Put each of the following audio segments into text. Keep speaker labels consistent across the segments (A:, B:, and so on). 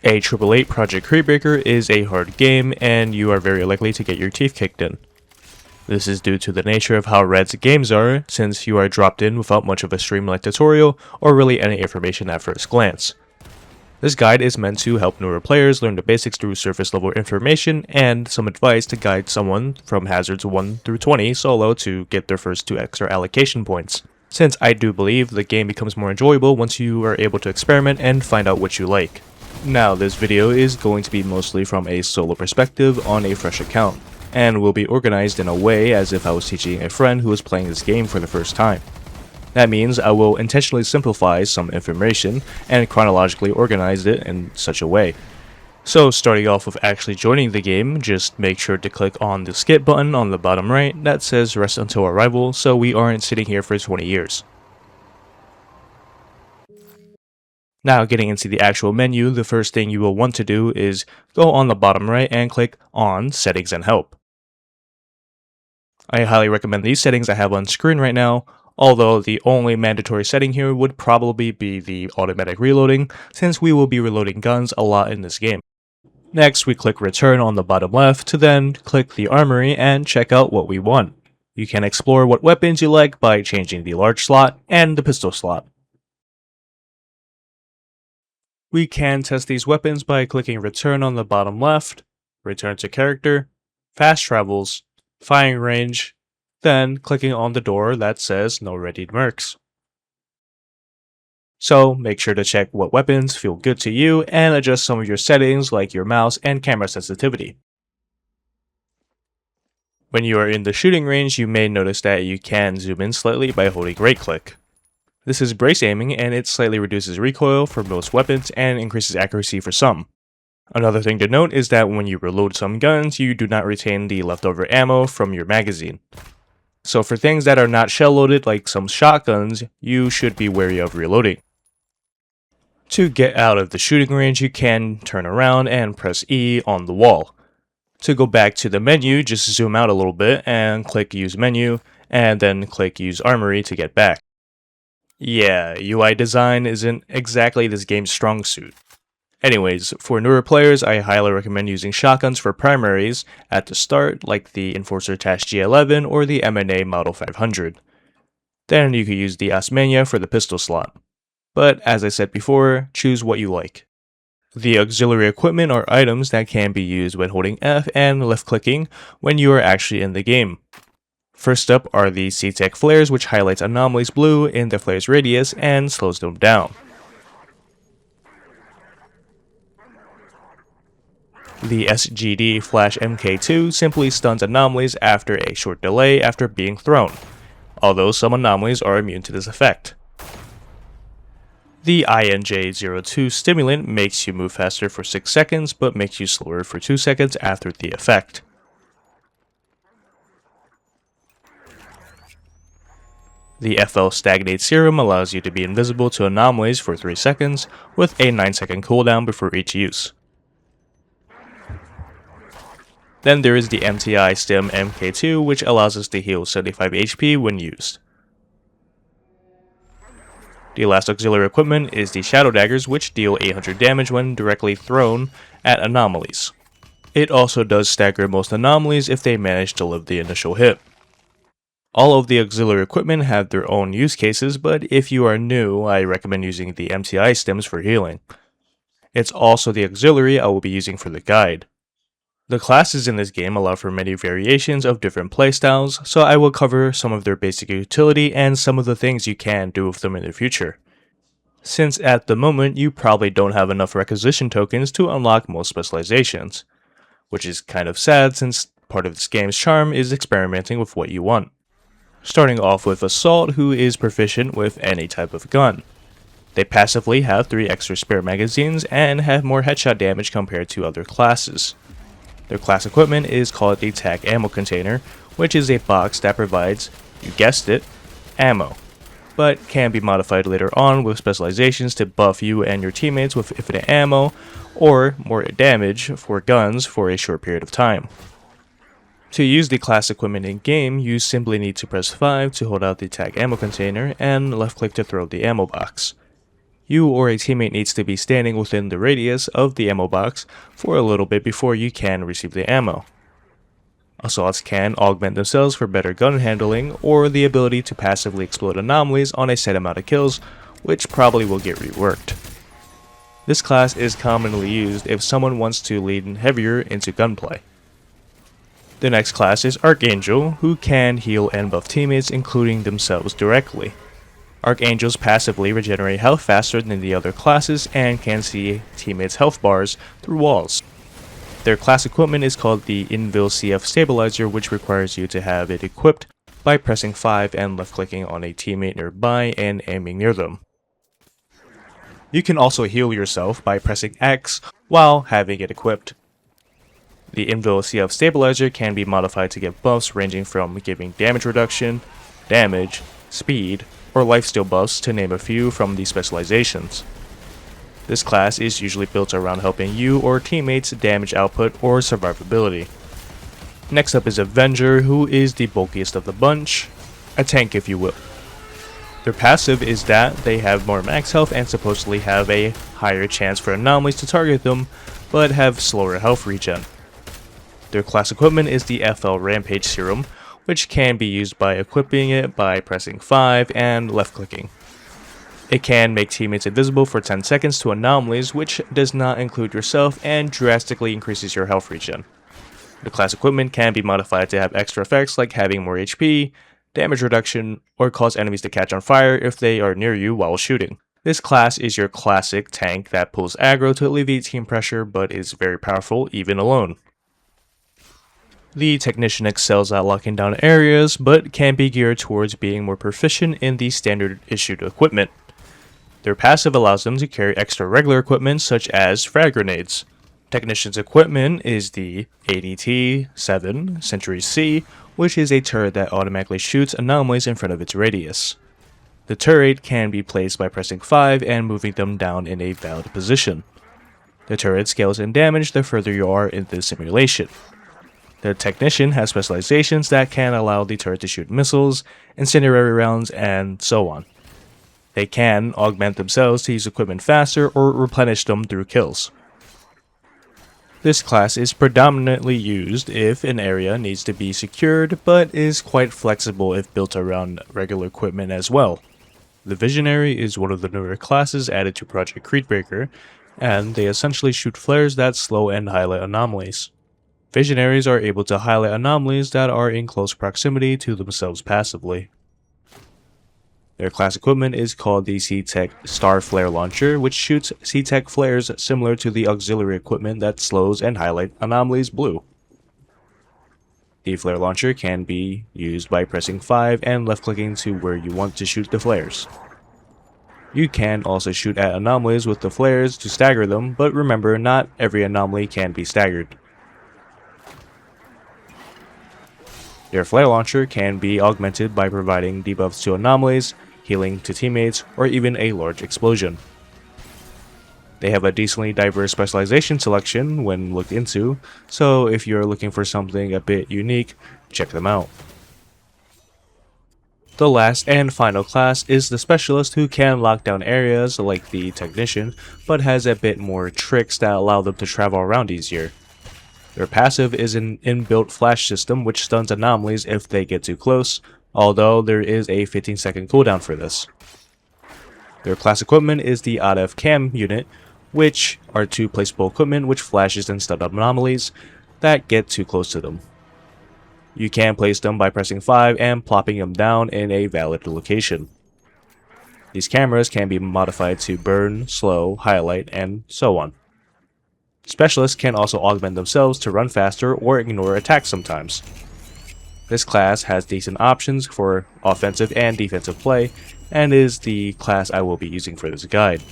A: A-888 Project Creedbreaker is a hard game, and you are very likely to get your teeth kicked in. This is due to the nature of how Red's games are, since you are dropped in without much of a streamlined tutorial or really any information at first glance. This guide is meant to help newer players learn the basics through surface level information and some advice to guide someone from hazards 1 through 20 solo to get their first 2 extra allocation points, since I do believe the game becomes more enjoyable once you are able to experiment and find out what you like. Now, this video is going to be mostly from a solo perspective on a fresh account, and will be organized in a way as if I was teaching a friend who is playing this game for the first time. That means I will intentionally simplify some information and chronologically organize it in such a way. So starting off with actually joining the game, just make sure to click on the skip button on the bottom right that says rest until arrival, so we aren't sitting here for 20 years. Now, getting into the actual menu, the first thing you will want to do is go on the bottom right and click on Settings and Help. I highly recommend these settings I have on screen right now, although the only mandatory setting here would probably be the automatic reloading, since we will be reloading guns a lot in this game. Next, we click Return on the bottom left to then click the Armory and check out what we want. You can explore what weapons you like by changing the large slot and the pistol slot. We can test these weapons by clicking Return on the bottom left, Return to Character, Fast Travels, Firing Range, then clicking on the door that says No Readied Mercs. So make sure to check what weapons feel good to you and adjust some of your settings like your mouse and camera sensitivity. When you are in the shooting range, you may notice that you can zoom in slightly by holding right click. This is brace aiming, and it slightly reduces recoil for most weapons and increases accuracy for some. Another thing to note is that when you reload some guns, you do not retain the leftover ammo from your magazine. So for things that are not shell loaded like some shotguns, you should be wary of reloading. To get out of the shooting range, you can turn around and press E on the wall. To go back to the menu, just zoom out a little bit and click Use Menu, and then click Use Armory to get back. Yeah, UI design isn't exactly this game's strong suit. Anyways, for newer players, I highly recommend using shotguns for primaries at the start, like the Enforcer G11 or the M&A Model 500. Then you could use the Osmania for the pistol slot. But as I said before, choose what you like. The auxiliary equipment are items that can be used when holding F and left clicking when you are actually in the game. First up are the C-Tech flares, which highlights Anomalies blue in the flare's radius and slows them down. The SGD Flash MK2 simply stuns Anomalies after a short delay after being thrown, although some Anomalies are immune to this effect. The INJ02 Stimulant makes you move faster for 6 seconds, but makes you slower for 2 seconds after the effect. The FL Stagnate Serum allows you to be invisible to Anomalies for 3 seconds, with a 9-second cooldown before each use. Then there is the MTI Stim MK2, which allows us to heal 75 HP when used. The last auxiliary equipment is the Shadow Daggers, which deal 800 damage when directly thrown at Anomalies. It also does stagger most Anomalies if they manage to live the initial hit. All of the auxiliary equipment have their own use cases, but if you are new, I recommend using the MTI stims for healing. It's also the auxiliary I will be using for the guide. The classes in this game allow for many variations of different playstyles, so I will cover some of their basic utility and some of the things you can do with them in the future. Since at the moment you probably don't have enough requisition tokens to unlock most specializations, which is kind of sad since part of this game's charm is experimenting with what you want. Starting off with Assault, who is proficient with any type of gun. They passively have 3 extra spare magazines and have more headshot damage compared to other classes. Their class equipment is called the TAC Ammo Container, which is a box that provides, you guessed it, ammo, but can be modified later on with specializations to buff you and your teammates with infinite ammo or more damage for guns for a short period of time. To use the class equipment in game, you simply need to press 5 to hold out the TAC Ammo Container and left click to throw the ammo box. You or a teammate needs to be standing within the radius of the ammo box for a little bit before you can receive the ammo. Assaults can augment themselves for better gun handling or the ability to passively explode anomalies on a set amount of kills, which probably will get reworked. This class is commonly used if someone wants to lean heavier into gunplay. The next class is Archangel, who can heal and buff teammates, including themselves directly. Archangels passively regenerate health faster than the other classes and can see teammates' health bars through walls. Their class equipment is called the Invil CF Stabilizer, which requires you to have it equipped by pressing 5 and left-clicking on a teammate nearby and aiming near them. You can also heal yourself by pressing X while having it equipped. The Invil CF Stabilizer can be modified to get buffs ranging from giving damage reduction, damage, speed, or lifesteal buffs to name a few from the specializations. This class is usually built around helping you or teammates damage output or survivability. Next up is Avenger, who is the bulkiest of the bunch, a tank if you will. Their passive is that they have more max health and supposedly have a higher chance for anomalies to target them, but have slower health regen. Their class equipment is the FL Rampage Serum, which can be used by equipping it by pressing 5 and left-clicking. It can make teammates invisible for 10 seconds to anomalies, which does not include yourself and drastically increases your health regen. The class equipment can be modified to have extra effects like having more HP, damage reduction, or cause enemies to catch on fire if they are near you while shooting. This class is your classic tank that pulls aggro to alleviate team pressure but is very powerful even alone. The Technician excels at locking down areas, but can be geared towards being more proficient in the standard issued equipment. Their passive allows them to carry extra regular equipment such as frag grenades. Technician's equipment is the ADT-7 Century C, which is a turret that automatically shoots anomalies in front of its radius. The turret can be placed by pressing 5 and moving them down in a valid position. The turret scales in damage the further you are in the simulation. The Technician has specializations that can allow the turret to shoot missiles, incendiary rounds, and so on. They can augment themselves to use equipment faster or replenish them through kills. This class is predominantly used if an area needs to be secured, but is quite flexible if built around regular equipment as well. The Visionary is one of the newer classes added to Project Creedbreaker, and they essentially shoot flares that slow and highlight anomalies. Visionaries are able to highlight anomalies that are in close proximity to themselves passively. Their class equipment is called the C-Tech Star Flare Launcher, which shoots C-Tech flares similar to the auxiliary equipment that slows and highlights anomalies blue. The flare launcher can be used by pressing 5 and left-clicking to where you want to shoot the flares. You can also shoot at anomalies with the flares to stagger them, but remember, not every anomaly can be staggered. Their flare launcher can be augmented by providing debuffs to anomalies, healing to teammates, or even a large explosion. They have a decently diverse specialization selection when looked into, so if you're looking for something a bit unique, check them out. The last and final class is the Specialist, who can lock down areas like the Technician, but has a bit more tricks that allow them to travel around easier. Their passive is an inbuilt flash system which stuns anomalies if they get too close, although there is a 15-second cooldown for this. Their class equipment is the ADF Cam unit, which are two placeable equipment which flashes and stun anomalies that get too close to them. You can place them by pressing 5 and plopping them down in a valid location. These cameras can be modified to burn, slow, highlight, and so on. Specialists can also augment themselves to run faster or ignore attacks sometimes. This class has decent options for offensive and defensive play, and is the class I will be using for this guide.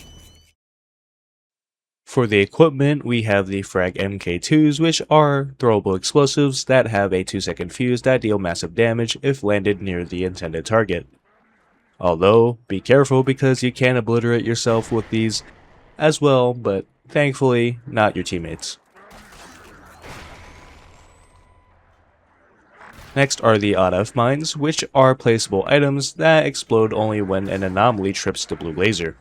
A: For the equipment, we have the Frag MK2s, which are throwable explosives that have a 2-second fuse that deal massive damage if landed near the intended target. Although, be careful because you can obliterate yourself with these as well, but thankfully, not your teammates. Next are the ADF mines, which are placeable items that explode only when an anomaly trips the blue laser.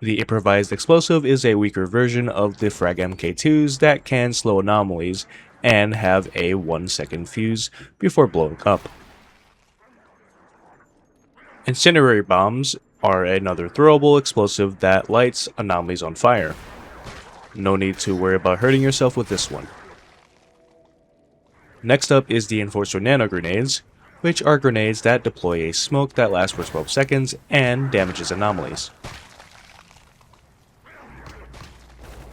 A: The improvised explosive is a weaker version of the Frag MK2s that can slow anomalies and have a 1-second fuse before blowing up. Incendiary bombs are another throwable explosive that lights anomalies on fire. No need to worry about hurting yourself with this one. Next up is the Enforcer Nano Grenades, which are grenades that deploy a smoke that lasts for 12 seconds and damages anomalies.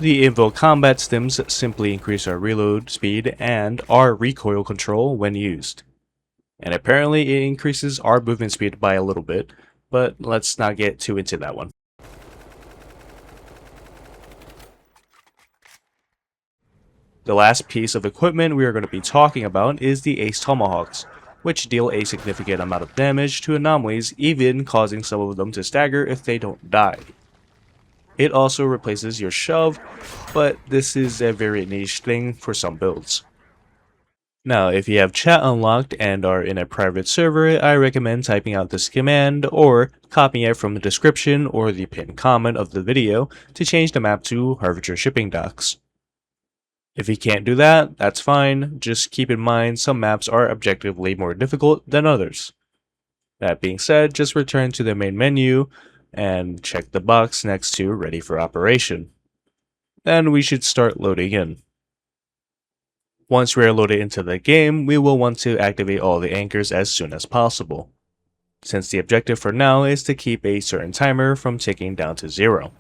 A: The Invo Combat Stims simply increase our reload speed and our recoil control when used. And apparently it increases our movement speed by a little bit, but let's not get too into that one. The last piece of equipment we are going to be talking about is the Ace Tomahawks, which deal a significant amount of damage to anomalies, even causing some of them to stagger if they don't die. It also replaces your shove, but this is a very niche thing for some builds. Now, if you have chat unlocked and are in a private server, I recommend typing out this command or copying it from the description or the pinned comment of the video to change the map to Harbinger Shipping Docks. If you can't do that, that's fine, just keep in mind some maps are objectively more difficult than others. That being said, just return to the main menu and check the box next to Ready for Operation. Then we should start loading in. Once we are loaded into the game, we will want to activate all the anchors as soon as possible, since the objective for now is to keep a certain timer from ticking down to 0.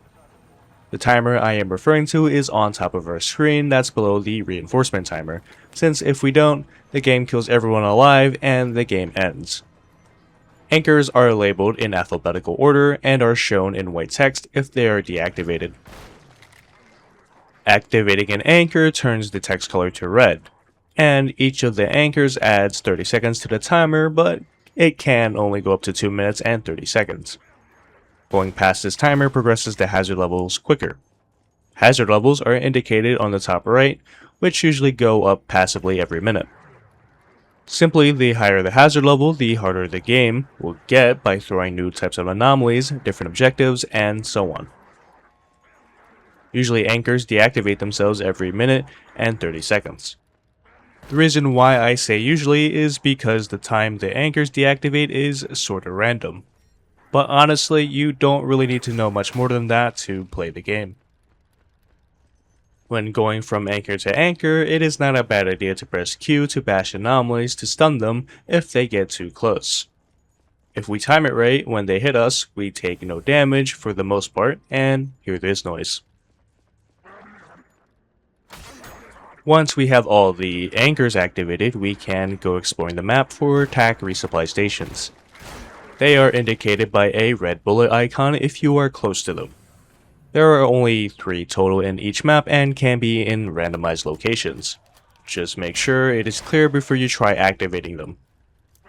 A: The timer I am referring to is on top of our screen that's below the reinforcement timer, since if we don't, the game kills everyone alive and the game ends. Anchors are labeled in alphabetical order and are shown in white text if they are deactivated. Activating an anchor turns the text color to red, and each of the anchors adds 30 seconds to the timer, but it can only go up to 2 minutes and 30 seconds. Going past this timer progresses the hazard levels quicker. Hazard levels are indicated on the top right, which usually go up passively every minute. Simply, the higher the hazard level, the harder the game will get by throwing new types of anomalies, different objectives, and so on. Usually anchors deactivate themselves every minute and 30 seconds. The reason why I say usually is because the time the anchors deactivate is sorta random. But honestly, you don't really need to know much more than that to play the game. When going from anchor to anchor, it is not a bad idea to press Q to bash anomalies to stun them if they get too close. If we time it right, when they hit us, we take no damage for the most part and hear this noise. Once we have all the anchors activated, we can go exploring the map for TAC resupply stations. They are indicated by a red bullet icon if you are close to them. There are only 3 total in each map and can be in randomized locations. Just make sure it is clear before you try activating them.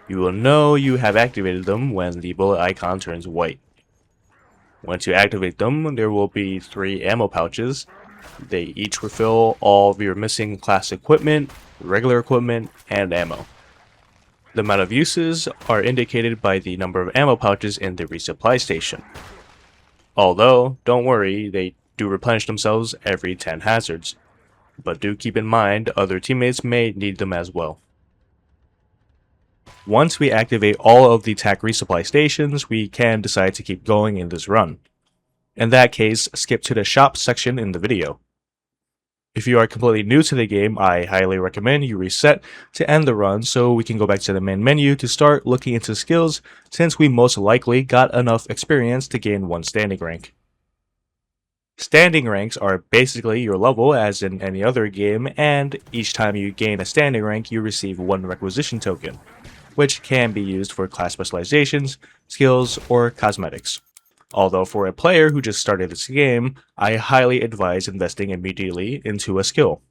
A: You will know you have activated them when the bullet icon turns white. Once you activate them, there will be 3 ammo pouches. They each refill all of your missing class equipment, regular equipment, and ammo. The amount of uses are indicated by the number of ammo pouches in the resupply station. Although, don't worry, they do replenish themselves every 10 hazards. But do keep in mind other teammates may need them as well. Once we activate all of the TAC resupply stations, we can decide to keep going in this run. In that case, skip to the shop section in the video. If you are completely new to the game, I highly recommend you reset to end the run so we can go back to the main menu to start looking into skills, since we most likely got enough experience to gain 1 standing rank. Standing ranks are basically your level as in any other game, and each time you gain a standing rank you receive 1 requisition token, which can be used for class specializations, skills, or cosmetics. Although for a player who just started this game, I highly advise investing immediately into a skill.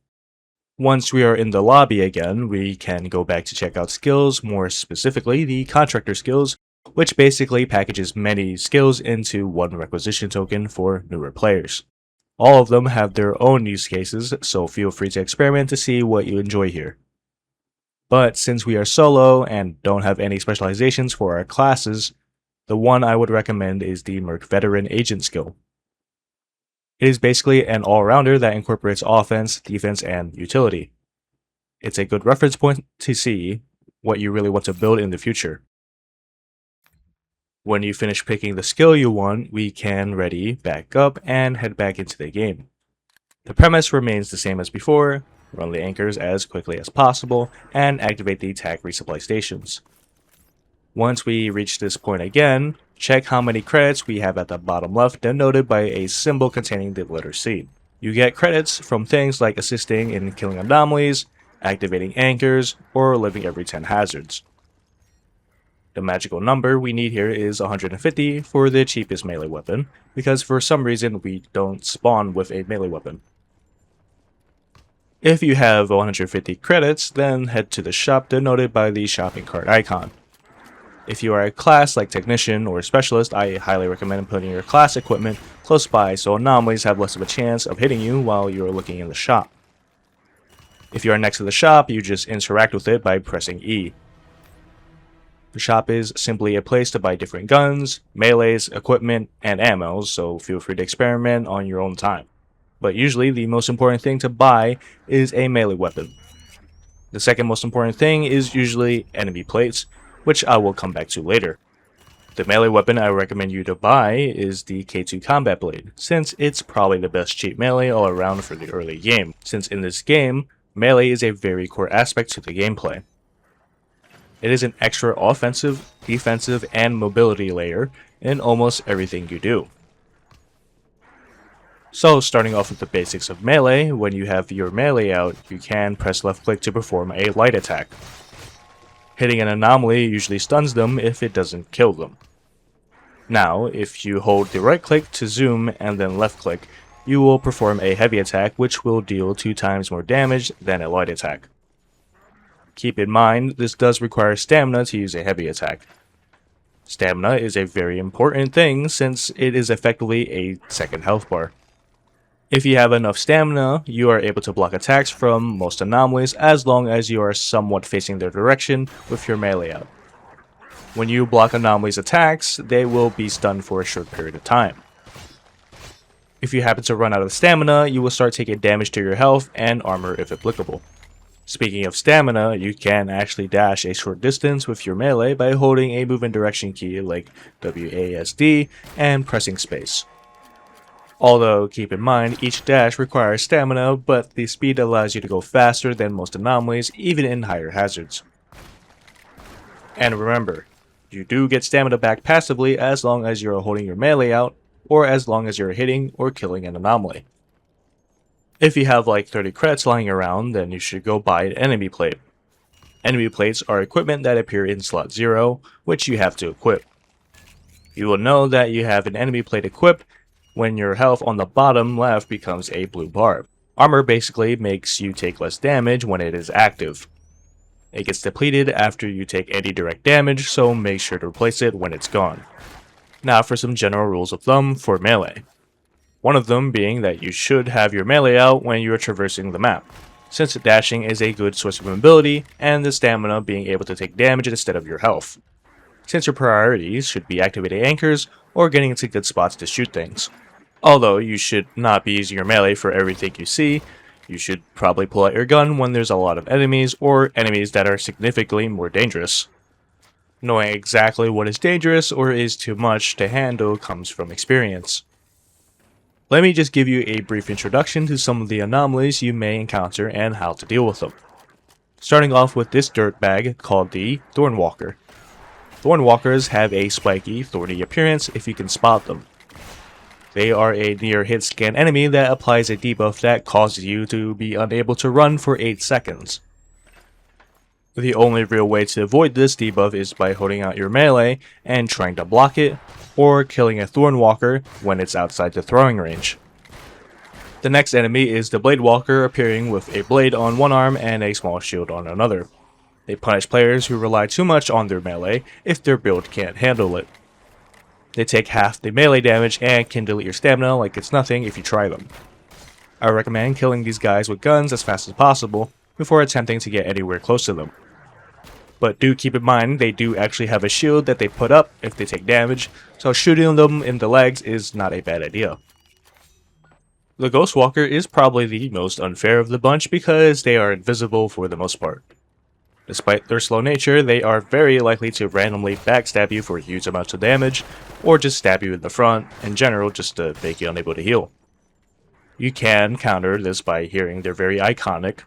A: Once we are in the lobby again, we can go back to check out skills, more specifically the Contractor skills, which basically packages many skills into 1 requisition token for newer players. All of them have their own use cases, so feel free to experiment to see what you enjoy here. But since we are solo and don't have any specializations for our classes, the one I would recommend is the Merc Veteran Agent skill. It is basically an all-rounder that incorporates offense, defense, and utility. It's a good reference point to see what you really want to build in the future. When you finish picking the skill you want, we can ready, back up, and head back into the game. The premise remains the same as before: run the anchors as quickly as possible, and activate the attack resupply stations. Once we reach this point again, check how many credits we have at the bottom left, denoted by a symbol containing the letter C. You get credits from things like assisting in killing anomalies, activating anchors, or living every 10 hazards. The magical number we need here is 150 for the cheapest melee weapon, because for some reason we don't spawn with a melee weapon. If you have 150 credits, then head to the shop denoted by the shopping cart icon. If you are a class like Technician or Specialist, I highly recommend putting your class equipment close by so anomalies have less of a chance of hitting you while you are looking in the shop. If you are next to the shop, you just interact with it by pressing E. The shop is simply a place to buy different guns, melees, equipment, and ammo, so feel free to experiment on your own time. But usually the most important thing to buy is a melee weapon. The second most important thing is usually enemy plates, which I will come back to later. The melee weapon I recommend you to buy is the K2 Combat Blade, since it's probably the best cheap melee all around for the early game, since in this game, melee is a very core aspect to the gameplay. It is an extra offensive, defensive, and mobility layer in almost everything you do. So starting off with the basics of melee, when you have your melee out, you can press left click to perform a light attack. Hitting an anomaly usually stuns them if it doesn't kill them. Now, if you hold the right click to zoom and then left click, you will perform a heavy attack which will deal 2 times more damage than a light attack. Keep in mind, this does require stamina to use a heavy attack. Stamina is a very important thing since it is effectively a second health bar. If you have enough stamina, you are able to block attacks from most anomalies as long as you are somewhat facing their direction with your melee out. When you block anomalies' attacks, they will be stunned for a short period of time. If you happen to run out of stamina, you will start taking damage to your health and armor if applicable. Speaking of stamina, you can actually dash a short distance with your melee by holding a movement direction key like WASD and pressing space. Although, keep in mind, each dash requires stamina, but the speed allows you to go faster than most anomalies, even in higher hazards. And remember, you do get stamina back passively as long as you are holding your melee out, or as long as you are hitting or killing an anomaly. If you have like 30 credits lying around, then you should go buy an enemy plate. Enemy plates are equipment that appear in slot 0, which you have to equip. You will know that you have an enemy plate equipped when your health on the bottom left becomes a blue bar. Armor basically makes you take less damage when it is active. It gets depleted after you take any direct damage, so make sure to replace it when it's gone. Now for some general rules of thumb for melee. One of them being that you should have your melee out when you are traversing the map, since dashing is a good source of mobility, and the stamina being able to take damage instead of your health. Since your priorities should be activating anchors or getting into good spots to shoot things. Although you should not be using your melee for everything you see, you should probably pull out your gun when there's a lot of enemies or enemies that are significantly more dangerous. Knowing exactly what is dangerous or is too much to handle comes from experience. Let me just give you a brief introduction to some of the anomalies you may encounter and how to deal with them. Starting off with this dirtbag called the Thornwalker. Thornwalkers have a spiky, thorny appearance if you can spot them. They are a near hit scan enemy that applies a debuff that causes you to be unable to run for 8 seconds. The only real way to avoid this debuff is by holding out your melee and trying to block it, or killing a Thornwalker when it's outside the throwing range. The next enemy is the Blade Walker, appearing with a blade on one arm and a small shield on another. They punish players who rely too much on their melee if their build can't handle it. They take half the melee damage and can delete your stamina like it's nothing if you try them. I recommend killing these guys with guns as fast as possible before attempting to get anywhere close to them. But do keep in mind they do actually have a shield that they put up if they take damage, so shooting them in the legs is not a bad idea. The Ghost Walker is probably the most unfair of the bunch because they are invisible for the most part. Despite their slow nature, they are very likely to randomly backstab you for huge amounts of damage, or just stab you in the front, in general just to make you unable to heal. You can counter this by hearing their very iconic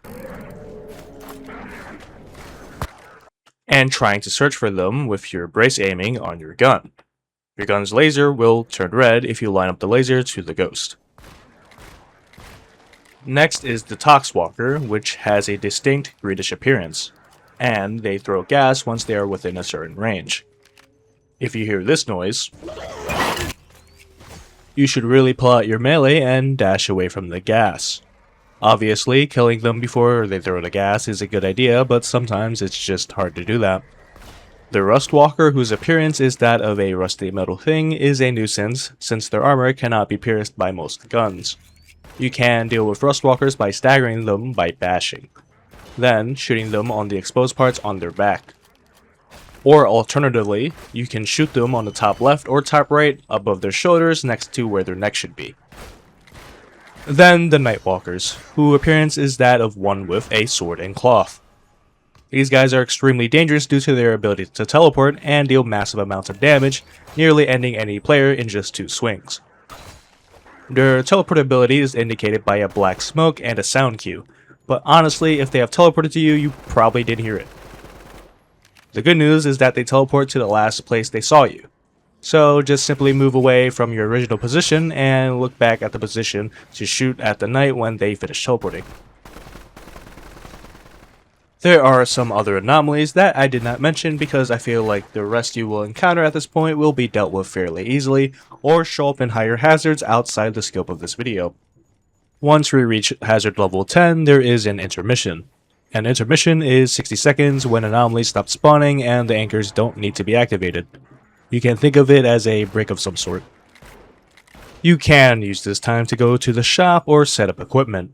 A: and trying to search for them with your brace aiming on your gun. Your gun's laser will turn red if you line up the laser to the ghost. Next is the Tox Walker, which has a distinct greenish appearance, and they throw gas once they are within a certain range. If you hear this noise, you should really pull out your melee and dash away from the gas. Obviously, killing them before they throw the gas is a good idea, but sometimes it's just hard to do that. The Rust Walker, whose appearance is that of a rusty metal thing, is a nuisance since their armor cannot be pierced by most guns. You can deal with Rust Walkers by staggering them by bashing, then shooting them on the exposed parts on their back. Or alternatively, you can shoot them on the top left or top right above their shoulders next to where their neck should be. Then the Night Walkers, whose appearance is that of one with a sword and cloth. These guys are extremely dangerous due to their ability to teleport and deal massive amounts of damage, nearly ending any player in just 2 swings. Their teleportability is indicated by a black smoke and a sound cue, but honestly, if they have teleported to you, you probably didn't hear it. The good news is that they teleport to the last place they saw you, so just simply move away from your original position and look back at the position to shoot at the knight when they finish teleporting. There are some other anomalies that I did not mention because I feel like the rest you will encounter at this point will be dealt with fairly easily, or show up in higher hazards outside the scope of this video. Once we reach hazard level 10, there is an intermission. An intermission is 60 seconds when anomalies stop spawning and the anchors don't need to be activated. You can think of it as a break of some sort. You can use this time to go to the shop or set up equipment.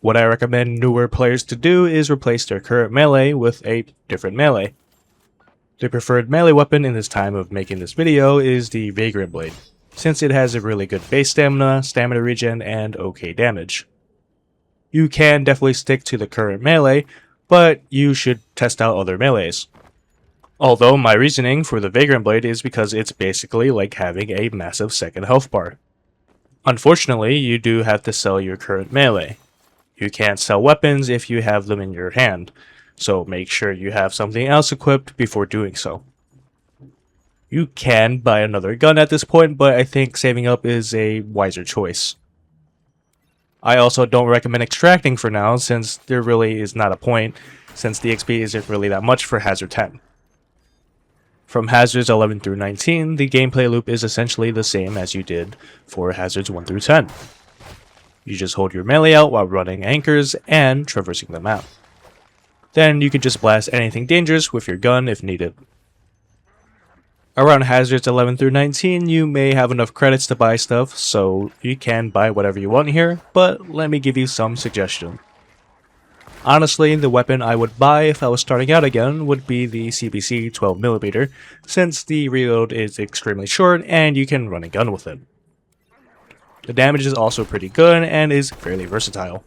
A: What I recommend newer players to do is replace their current melee with a different melee. The preferred melee weapon in this time of making this video is the Vagrant Blade, since it has a really good base stamina, stamina regen, and okay damage. You can definitely stick to the current melee, but you should test out other melees. Although my reasoning for the Vagrant Blade is because it's basically like having a massive second health bar. Unfortunately, you do have to sell your current melee. You can't sell weapons if you have them in your hand, so make sure you have something else equipped before doing so. You can buy another gun at this point, but I think saving up is a wiser choice. I also don't recommend extracting for now, since there really is not a point, since the XP isn't really that much for Hazard 10. From Hazards 11 through 19, the gameplay loop is essentially the same as you did for Hazards 1 through 10. You just hold your melee out while running anchors and traversing the map. Then you can just blast anything dangerous with your gun if needed. Around Hazards 11 through 19, you may have enough credits to buy stuff, so you can buy whatever you want here, but let me give you some suggestions. Honestly, the weapon I would buy if I was starting out again would be the CBC 12mm, since the reload is extremely short and you can run a gun with it. The damage is also pretty good and is fairly versatile.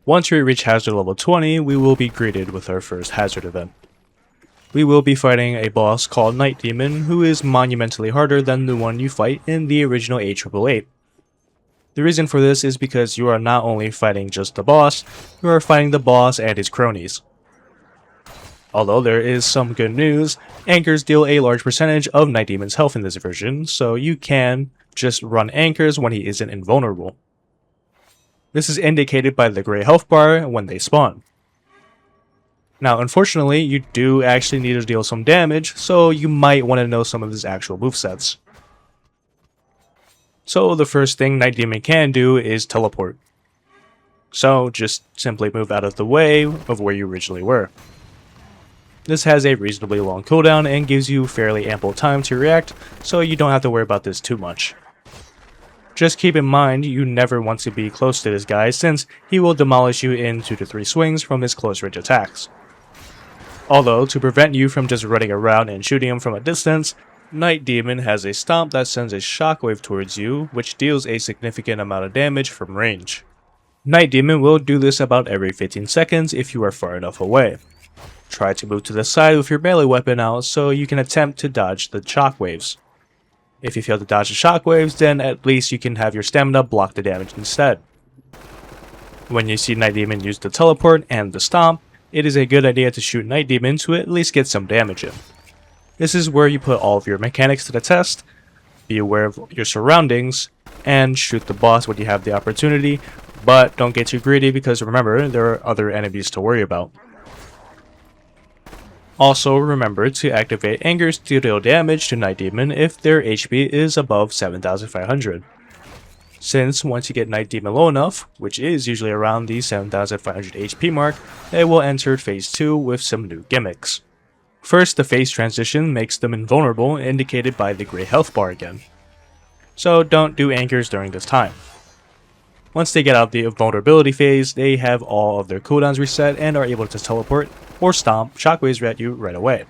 A: Once we reach hazard level 20, we will be greeted with our first hazard event. We will be fighting a boss called Night Demon, who is monumentally harder than the one you fight in the original A-888. The reason for this is because you are not only fighting just the boss, you are fighting the boss and his cronies. Although there is some good news, anchors deal a large percentage of Night Demon's health in this version, so you can just run anchors when he isn't invulnerable. This is indicated by the gray health bar when they spawn. Now unfortunately, you do actually need to deal some damage, so you might want to know some of his actual movesets. So the first thing Night Demon can do is teleport. So just simply move out of the way of where you originally were. This has a reasonably long cooldown and gives you fairly ample time to react, so you don't have to worry about this too much. Just keep in mind you never want to be close to this guy since he will demolish you in 2 to 3 swings from his close range attacks. Although, to prevent you from just running around and shooting him from a distance, Night Demon has a stomp that sends a shockwave towards you, which deals a significant amount of damage from range. Night Demon will do this about every 15 seconds if you are far enough away. Try to move to the side with your melee weapon out so you can attempt to dodge the shockwaves. If you fail to dodge the shockwaves, then at least you can have your stamina block the damage instead. When you see Night Demon use the teleport and the stomp, it is a good idea to shoot Night Demon to at least get some damage in. This is where you put all of your mechanics to the test, be aware of your surroundings, and shoot the boss when you have the opportunity, but don't get too greedy because remember, there are other enemies to worry about. Also remember to activate Angers to deal damage to Night Demon if their HP is above 7,500. Since once you get Night Demon low enough, which is usually around the 7,500 HP mark, they will enter phase 2 with some new gimmicks. First, the phase transition makes them invulnerable, indicated by the grey health bar again. So don't do anchors during this time. Once they get out of the vulnerability phase, they have all of their cooldowns reset and are able to teleport or stomp shockwaves at you right away.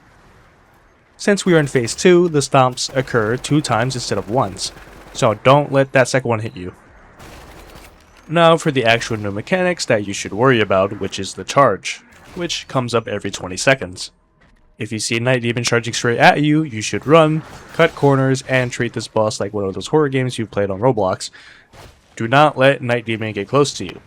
A: Since we are in phase 2, the stomps occur 2 times instead of once, so don't let that second one hit you. Now for the actual new mechanics that you should worry about, which is the charge, which comes up every 20 seconds. If you see Night Demon charging straight at you, you should run, cut corners, and treat this boss like one of those horror games you've played on Roblox. Do not let Night Demon get close to you.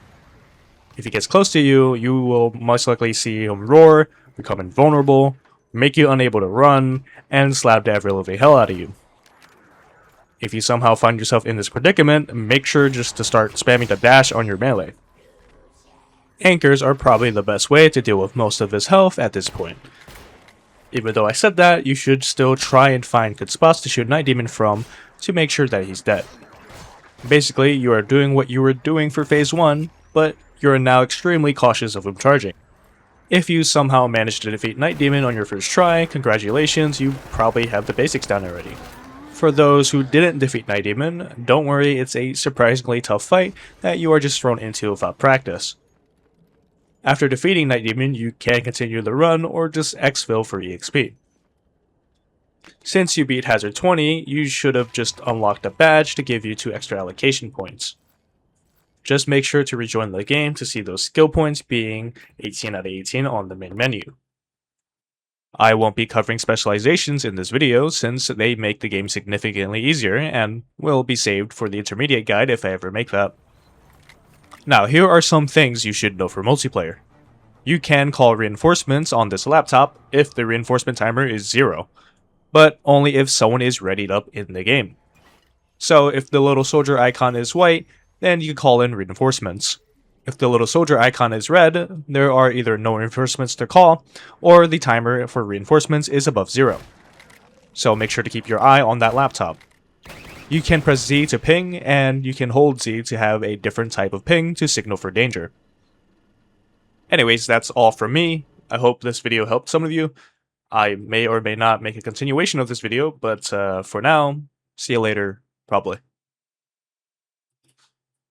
A: If he gets close to you, you will most likely see him roar, become invulnerable, make you unable to run, and slap the ever-living hell out of you. If you somehow find yourself in this predicament, make sure just to start spamming the dash on your melee. Anchors are probably the best way to deal with most of his health at this point. Even though I said that, you should still try and find good spots to shoot Night Demon from to make sure that he's dead. Basically, you are doing what you were doing for phase 1, but you are now extremely cautious of him charging. If you somehow manage to defeat Night Demon on your first try, congratulations, you probably have the basics down already. For those who didn't defeat Night Demon, don't worry, it's a surprisingly tough fight that you are just thrown into without practice. After defeating Night Demon, you can continue the run or just exfil for EXP. Since you beat Hazard 20, you should have just unlocked a badge to give you 2 extra allocation points. Just make sure to rejoin the game to see those skill points being 18 out of 18 on the main menu. I won't be covering specializations in this video since they make the game significantly easier and will be saved for the intermediate guide if I ever make that. Now here are some things you should know for multiplayer. You can call reinforcements on this laptop if the reinforcement timer is 0, but only if someone is readied up in the game. So if the little soldier icon is white, then you can call in reinforcements. If the little soldier icon is red, there are either no reinforcements to call, or the timer for reinforcements is above 0. So make sure to keep your eye on that laptop. You can press Z to ping, and you can hold Z to have a different type of ping to signal for danger. Anyways, that's all from me. I hope this video helped some of you. I may or may not make a continuation of this video, but for now, see you later, probably.